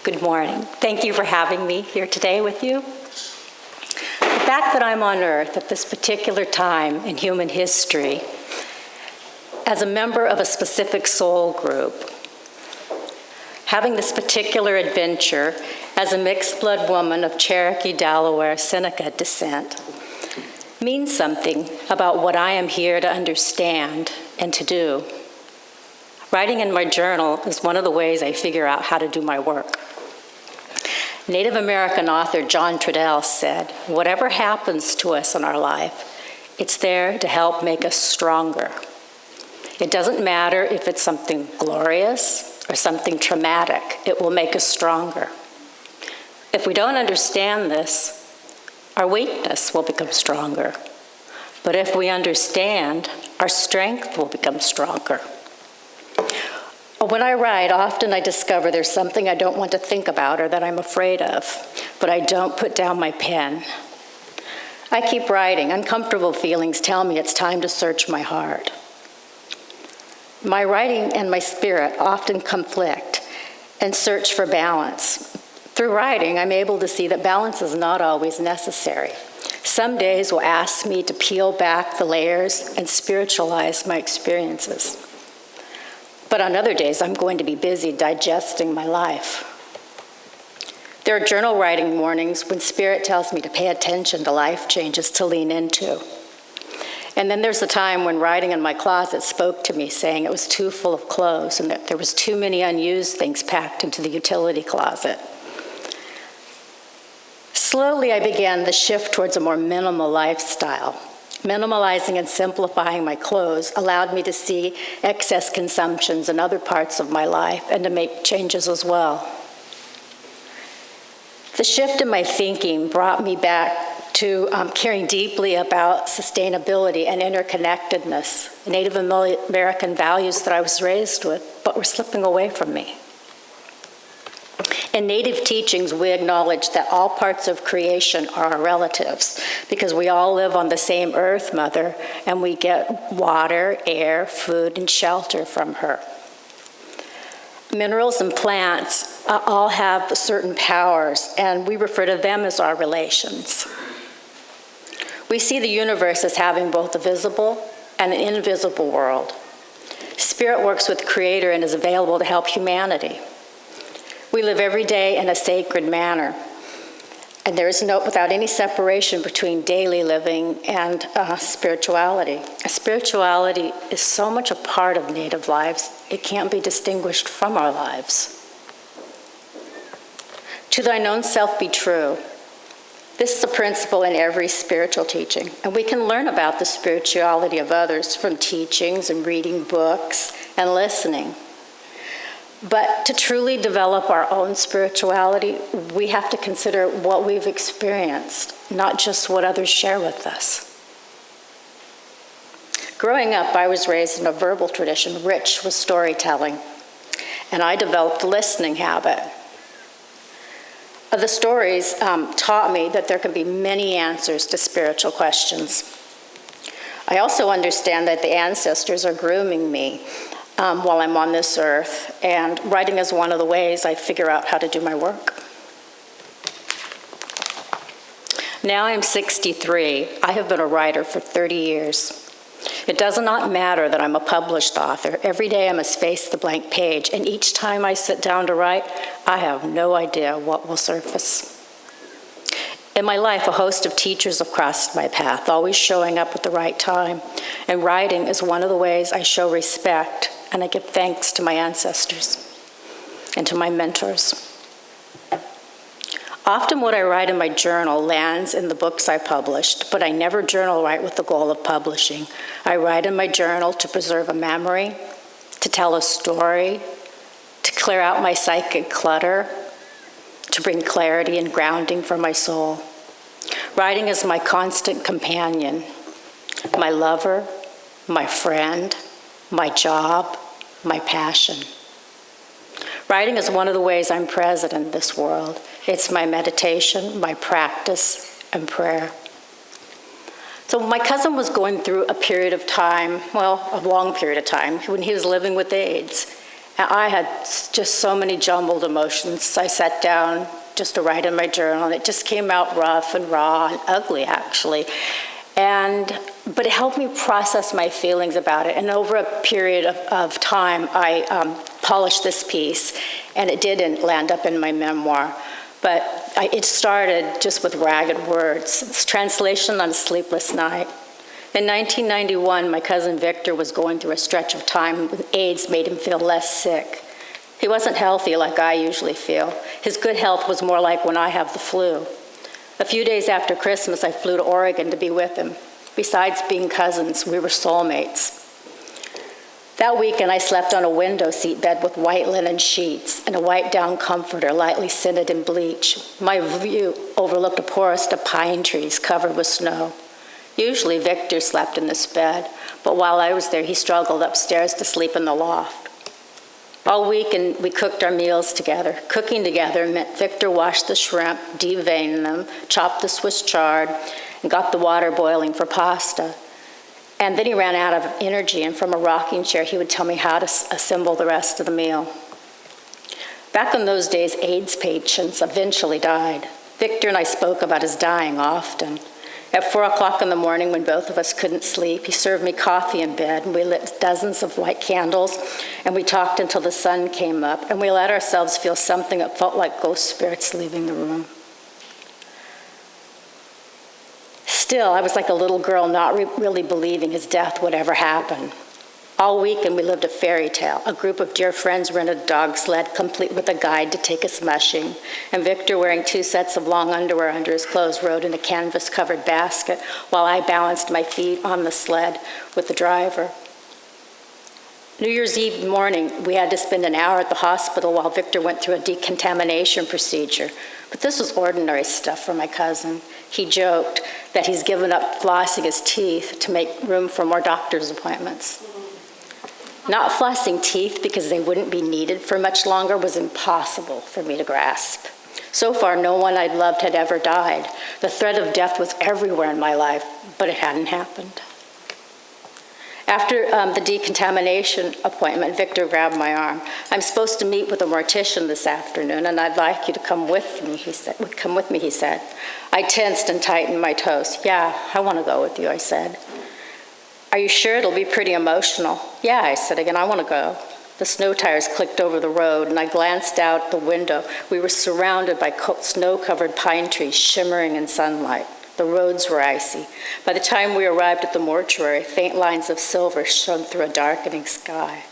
Good morning. Thank you for having me here today with you. The fact that I'm on Earth at this particular time in human history, as a member of a specific soul group, having this particular adventure as a mixed-blood woman of Cherokee, Delaware, Seneca descent, means something about what I am here to understand and to do. Writing in my journal is one of the ways I figure out how to do my work. Native American author John Trudell said, "Whatever happens to us in our life, it's there to help make us stronger. It doesn't matter if it's something glorious or something traumatic, it will make us stronger." If we don't understand this, our weakness will become stronger. But if we understand, our strength will become stronger. When I write, often I discover there's something I don't want to think about or that I'm afraid of, but I don't put down my pen. I keep writing. Uncomfortable feelings tell me it's time to search my heart. My writing and my spirit often conflict and search for balance. Through writing, I'm able to see that balance is not always necessary. Some days will ask me to peel back the layers and spiritualize my experiences. But on other days, I'm going to be busy digesting my life. There are journal writing mornings when Spirit tells me to pay attention to life changes to lean into. And then there's the time when writing in my closet spoke to me, saying it was too full of clothes and that there was too many unused things packed into the utility closet. Slowly, I began the shift towards a more minimal lifestyle. Minimalizing and simplifying my clothes allowed me to see excess consumptions in other parts of my life and to make changes as well. The shift in my thinking brought me back to caring deeply about sustainability and interconnectedness, Native American values that I was raised with, but were slipping away from me. In Native teachings, we acknowledge that all parts of creation are our relatives because we all live on the same Earth Mother and we get water, air, food, and shelter from her. Minerals and plants all have certain powers, and we refer to them as our relations. We see the universe as having both a visible and an invisible world. Spirit works with the Creator and is available to help humanity. We live every day in a sacred manner, and there is without any separation between daily living and spirituality. Spirituality is so much a part of Native lives, it can't be distinguished from our lives. To thine own self be true. This is a principle in every spiritual teaching, and we can learn about the spirituality of others from teachings and reading books and listening. But to truly develop our own spirituality, we have to consider what we've experienced, not just what others share with us. Growing up, I was raised in a verbal tradition rich with storytelling, and I developed a listening habit. The stories taught me that there can be many answers to spiritual questions. I also understand that the ancestors are grooming me while I'm on this earth, and writing is one of the ways I figure out how to do my work. Now I'm 63. I have been a writer for 30 years. It does not matter that I'm a published author. Every day I must face the blank page, and each time I sit down to write, I have no idea what will surface. In my life, a host of teachers have crossed my path, always showing up at the right time, and writing is one of the ways I show respect and I give thanks to my ancestors and to my mentors. Often what I write in my journal lands in the books I published, but I never journal write with the goal of publishing. I write in my journal to preserve a memory, to tell a story, to clear out my psychic clutter, to bring clarity and grounding for my soul. Writing is my constant companion, my lover, my friend, my job, my passion. Writing is one of the ways I'm present in this world. It's my meditation, my practice, and prayer. So my cousin was going through a period of time, well, a long period of time, when he was living with AIDS. And I had just so many jumbled emotions. I sat down just to write in my journal, and it just came out rough and raw and ugly, actually. But it helped me process my feelings about it. And over a period of time, I polished this piece, and it didn't land up in my memoir. But it started just with ragged words. It's translation on a sleepless night. In 1991, my cousin Victor was going through a stretch of time when AIDS made him feel less sick. He wasn't healthy like I usually feel. His good health was more like when I have the flu. A few days after Christmas, I flew to Oregon to be with him. Besides being cousins, we were soulmates. That weekend, I slept on a window seat bed with white linen sheets and a white down comforter lightly scented in bleach. My view overlooked a forest of pine trees covered with snow. Usually, Victor slept in this bed, but while I was there, he struggled upstairs to sleep in the loft. All weekend, we cooked our meals together. Cooking together meant Victor washed the shrimp, deveined them, chopped the Swiss chard, and got the water boiling for pasta. And then he ran out of energy, and from a rocking chair, he would tell me how to assemble the rest of the meal. Back in those days, AIDS patients eventually died. Victor and I spoke about his dying often. At 4 o'clock in the morning, when both of us couldn't sleep, he served me coffee in bed, and we lit dozens of white candles, and we talked until the sun came up, and we let ourselves feel something that felt like ghost spirits leaving the room. Still, I was like a little girl, not really believing his death would ever happen. All weekend, we lived a fairy tale. A group of dear friends rented a dog sled, complete with a guide to take us mushing. And Victor, wearing 2 sets of long underwear under his clothes, rode in a canvas-covered basket while I balanced my feet on the sled with the driver. New Year's Eve morning, we had to spend an hour at the hospital while Victor went through a decontamination procedure. But this was ordinary stuff for my cousin. He joked that he's given up flossing his teeth to make room for more doctor's appointments. Not flossing teeth because they wouldn't be needed for much longer was impossible for me to grasp. So far, no one I'd loved had ever died. The threat of death was everywhere in my life, but it hadn't happened. After the decontamination appointment, Victor grabbed my arm. I'm supposed to meet with a mortician this afternoon, and I'd like you to come with me, he said. I tensed and tightened my toes. Yeah, I want to go with you, I said. Are you sure it'll be pretty emotional? Yeah, I said again, I want to go. The snow tires clicked over the road, and I glanced out the window. We were surrounded by snow-covered pine trees shimmering in sunlight. The roads were icy. By the time we arrived at the mortuary, faint lines of silver shone through a darkening sky.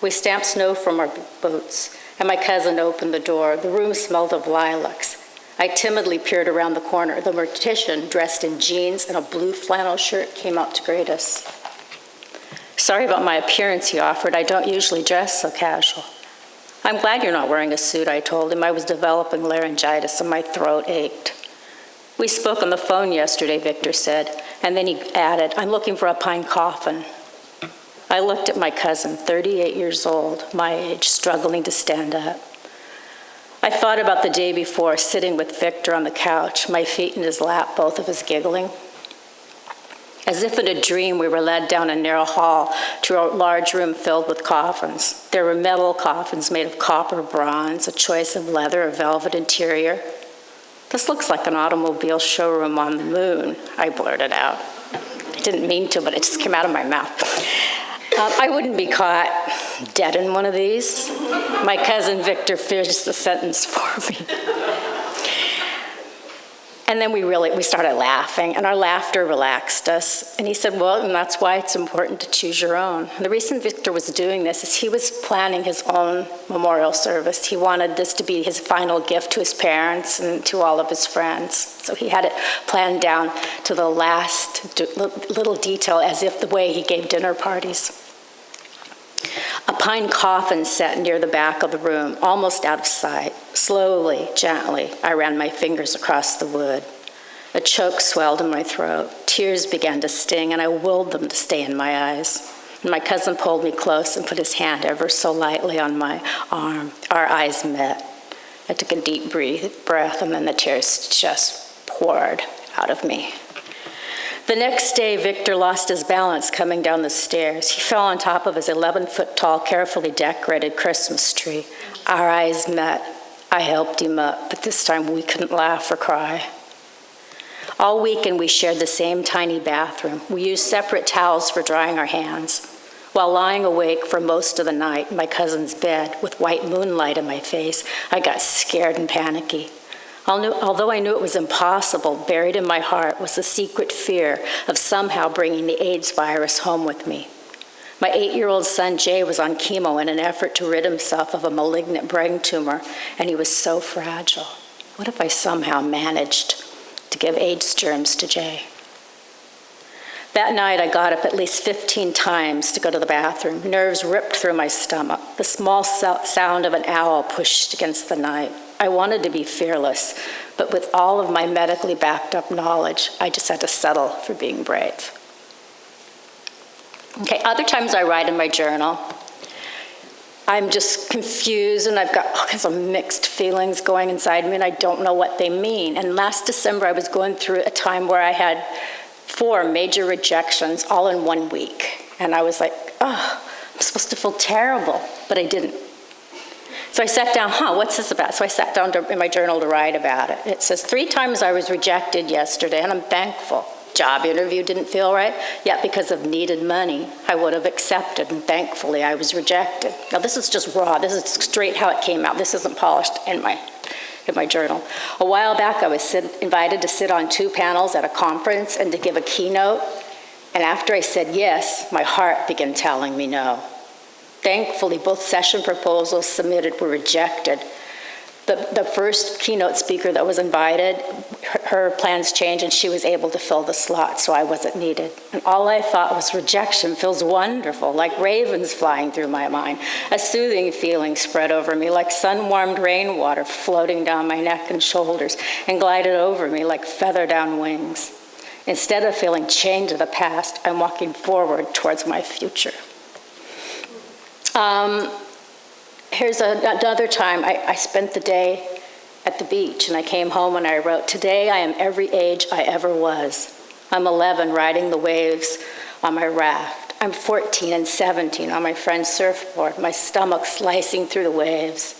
We stamped snow from our boots, and my cousin opened the door. The room smelled of lilacs. I timidly peered around the corner. The mortician, dressed in jeans and a blue flannel shirt, came out to greet us. Sorry about my appearance, he offered. I don't usually dress so casual. I'm glad you're not wearing a suit, I told him. I was developing laryngitis and my throat ached. We spoke on the phone yesterday, Victor said, and then he added, I'm looking for a pine coffin. I looked at my cousin, 38 years old, my age, struggling to stand up. I thought about the day before, sitting with Victor on the couch, my feet in his lap, both of us giggling. As if in a dream, we were led down a narrow hall to a large room filled with coffins. There were metal coffins made of copper bronze, a choice of leather or velvet interior. This looks like an automobile showroom on the moon, I blurted out. I didn't mean to, but it just came out of my mouth. I wouldn't be caught dead in one of these. My cousin Victor finished the sentence for me. And then we started laughing, and our laughter relaxed us. And he said, well, and that's why it's important to choose your own. And the reason Victor was doing this is he was planning his own memorial service. He wanted this to be his final gift to his parents and to all of his friends. So he had it planned down to the last little detail, as if the way he gave dinner parties. A pine coffin sat near the back of the room, almost out of sight. Slowly, gently, I ran my fingers across the wood. A choke swelled in my throat. Tears began to sting, and I willed them to stay in my eyes. And my cousin pulled me close and put his hand ever so lightly on my arm. Our eyes met. I took a deep breath, and then the tears just poured out of me. The next day, Victor lost his balance coming down the stairs. He fell on top of his 11-foot-tall, carefully decorated Christmas tree. Our eyes met. I helped him up, but this time we couldn't laugh or cry. All weekend, we shared the same tiny bathroom. We used separate towels for drying our hands. While lying awake for most of the night in my cousin's bed with white moonlight in my face, I got scared and panicky. Although I knew it was impossible, buried in my heart was the secret fear of somehow bringing the AIDS virus home with me. My 8-year-old son, Jay, was on chemo in an effort to rid himself of a malignant brain tumor, and he was so fragile. What if I somehow managed to give AIDS germs to Jay? That night, I got up at least 15 times to go to the bathroom. Nerves ripped through my stomach. The small sound of an owl pushed against the night. I wanted to be fearless, but with all of my medically backed up knowledge, I just had to settle for being brave. Okay, other times I write in my journal. I'm just confused and I've got all kinds of mixed feelings going inside me and I don't know what they mean. And last December, I was going through a time where I had 4 major rejections all in 1 week. And I was like, oh, I'm supposed to feel terrible, but I didn't. So I sat down, what's this about? So I sat down in my journal to write about it. It says, 3 times I was rejected yesterday, and I'm thankful. Job interview didn't feel right, yet because of needed money, I would have accepted, and thankfully I was rejected. Now this is just raw. This is straight how it came out. This isn't polished in my journal. A while back, I was invited to sit on 2 panels at a conference and to give a keynote. And after I said yes, my heart began telling me no. Thankfully, both session proposals submitted were rejected. The first keynote speaker that was invited, her plans changed and she was able to fill the slot, so I wasn't needed. And all I thought was rejection feels wonderful, like ravens flying through my mind. A soothing feeling spread over me, like sun-warmed rainwater floating down my neck and shoulders and glided over me like feather-down wings. Instead of feeling chained to the past, I'm walking forward towards my future. Here's another time I spent the day at the beach, and I came home and I wrote, today I am every age I ever was. I'm 11 riding the waves on my raft. I'm 14 and 17 on my friend's surfboard, my stomach slicing through the waves.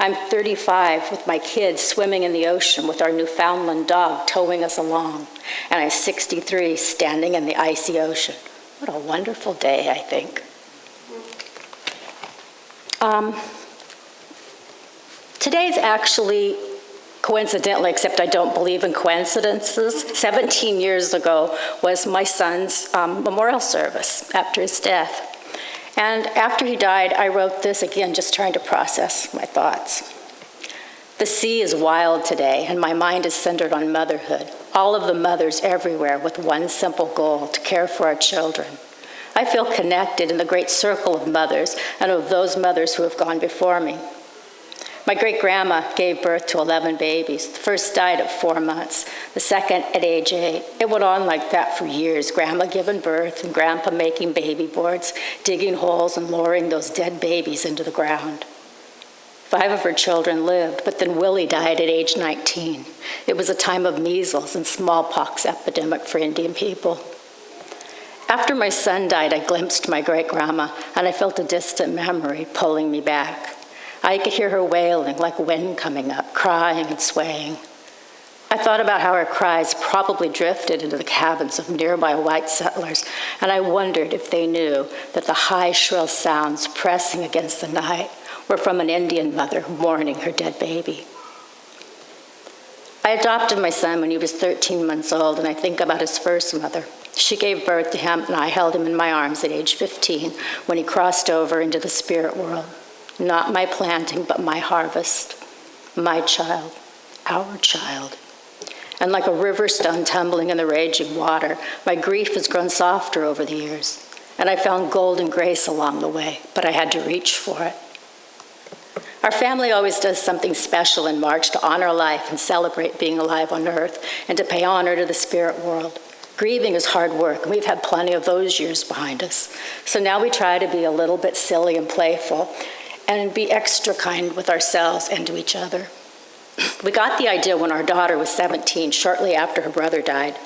I'm 35 with my kids swimming in the ocean with our Newfoundland dog towing us along. And I'm 63 standing in the icy ocean. What a wonderful day, I think. Today's actually, coincidentally, except I don't believe in coincidences, 17 years ago was my son's memorial service after his death. And after he died, I wrote this again, just trying to process my thoughts. The sea is wild today, and my mind is centered on motherhood. All of the mothers everywhere with one simple goal, to care for our children. I feel connected in the great circle of mothers and of those mothers who have gone before me. My great-grandma gave birth to 11 babies. The first died at 4 months, the second at age 8. It went on like that for years, Grandma giving birth and Grandpa making baby boards, digging holes and lowering those dead babies into the ground. 5 of her children lived, but then Willie died at age 19. It was a time of measles and smallpox epidemic for Indian people. After my son died, I glimpsed my great-grandma, and I felt a distant memory pulling me back. I could hear her wailing like wind coming up, crying and swaying. I thought about how her cries probably drifted into the cabins of nearby white settlers, and I wondered if they knew that the high, shrill sounds pressing against the night were from an Indian mother mourning her dead baby. I adopted my son when he was 13 months old, and I think about his first mother. She gave birth to him, and I held him in my arms at age 15 when he crossed over into the spirit world. Not my planting, but my harvest. My child, our child. And like a river stone tumbling in the raging water, my grief has grown softer over the years. And I found golden grace along the way, but I had to reach for it. Our family always does something special in March to honor life and celebrate being alive on earth and to pay honor to the spirit world. Grieving is hard work, and we've had plenty of those years behind us. So now we try to be a little bit silly and playful and be extra kind with ourselves and to each other. We got the idea when our daughter was 17, shortly after her brother died.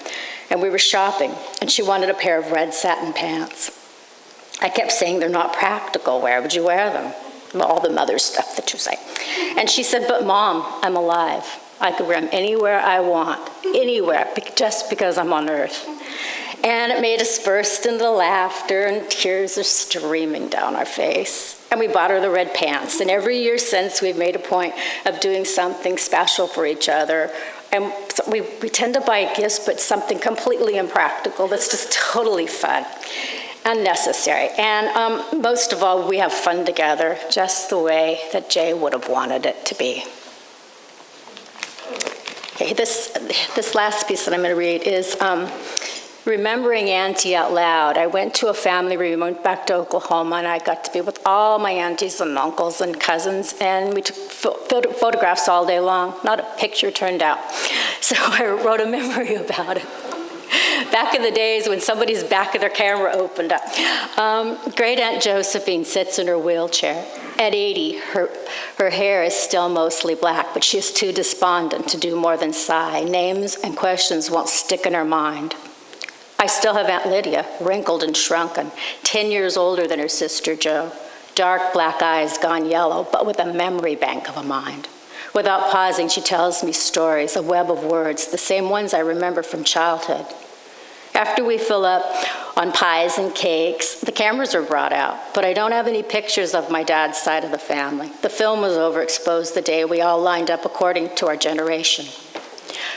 and we were shopping, and she wanted a pair of red satin pants. I kept saying, they're not practical. Where would you wear them? All the mother stuff that you say. And she said, but Mom, I'm alive. I could wear them anywhere I want, anywhere, just because I'm on Earth. And it made us burst into laughter, and tears are streaming down our face. And we bought her the red pants. And every year since, we've made a point of doing something special for each other. And we tend to buy gifts, but something completely impractical that's just totally fun and necessary. And most of all, we have fun together, just the way that Jay would have wanted it to be. Okay, this last piece that I'm going to read is remembering Auntie out loud. I went to a family reunion back to Oklahoma, and I got to be with all my aunties and uncles and cousins, and we took photographs all day long. Not a picture turned out. So I wrote a memory about it. Back in the days when somebody's back of their camera opened up. Great Aunt Josephine sits in her wheelchair. At 80, her hair is still mostly black, but she is too despondent to do more than sigh. Names and questions won't stick in her mind. I still have Aunt Lydia, wrinkled and shrunken, 10 years older than her sister Jo. Dark black eyes gone yellow, but with a memory bank of a mind. Without pausing, she tells me stories, a web of words, the same ones I remember from childhood. After we fill up on pies and cakes, the cameras are brought out, but I don't have any pictures of my dad's side of the family. The film was overexposed the day we all lined up according to our generation.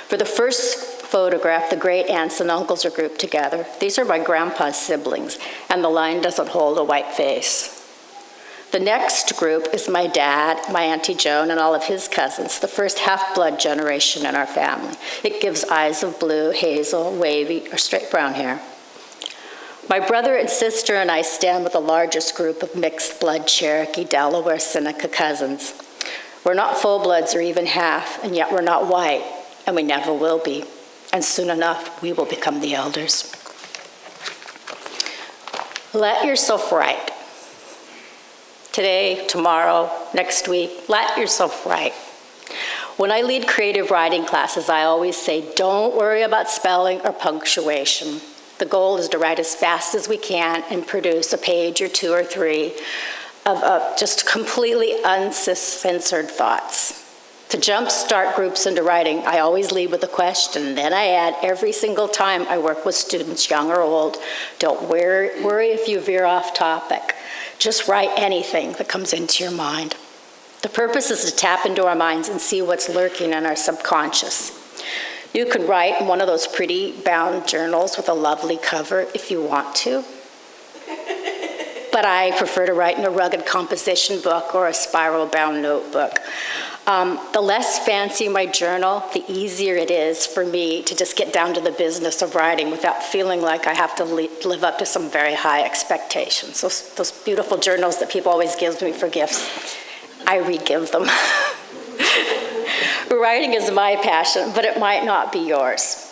For the first photograph, the great aunts and uncles are grouped together. These are my grandpa's siblings, and the line doesn't hold a white face. The next group is my dad, my Auntie Joan, and all of his cousins, the first half-blood generation in our family. It gives eyes of blue, hazel, wavy, or straight brown hair. My brother and sister and I stand with the largest group of mixed-blood Cherokee, Delaware, Seneca cousins. We're not full-bloods or even half, and yet we're not white, and we never will be. And soon enough, we will become the elders. Let yourself write. Today, tomorrow, next week, let yourself write. When I lead creative writing classes, I always say, don't worry about spelling or punctuation. The goal is to write as fast as we can and produce a page or two or three of just completely uncensored thoughts. To jumpstart groups into writing, I always lead with a question, then I add every single time I work with students, young or old. Don't worry if you veer off topic. Just write anything that comes into your mind. The purpose is to tap into our minds and see what's lurking in our subconscious. You can write in one of those pretty bound journals with a lovely cover if you want to. But I prefer to write in a rugged composition book or a spiral-bound notebook. The less fancy my journal, the easier it is for me to just get down to the business of writing without feeling like I have to live up to some very high expectations. Those beautiful journals that people always give me for gifts, I re-give them. Writing is my passion, but it might not be yours.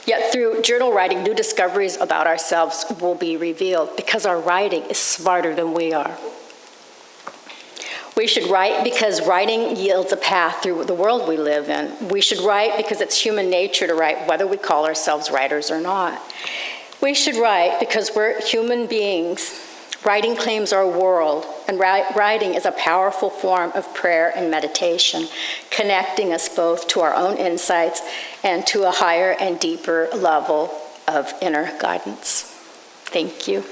Yet through journal writing, new discoveries about ourselves will be revealed because our writing is smarter than we are. We should write because writing yields a path through the world we live in. We should write because it's human nature to write, whether we call ourselves writers or not. We should write because we're human beings. Writing claims our world, and writing is a powerful form of prayer and meditation, connecting us both to our own insights and to a higher and deeper level of inner guidance. Thank you.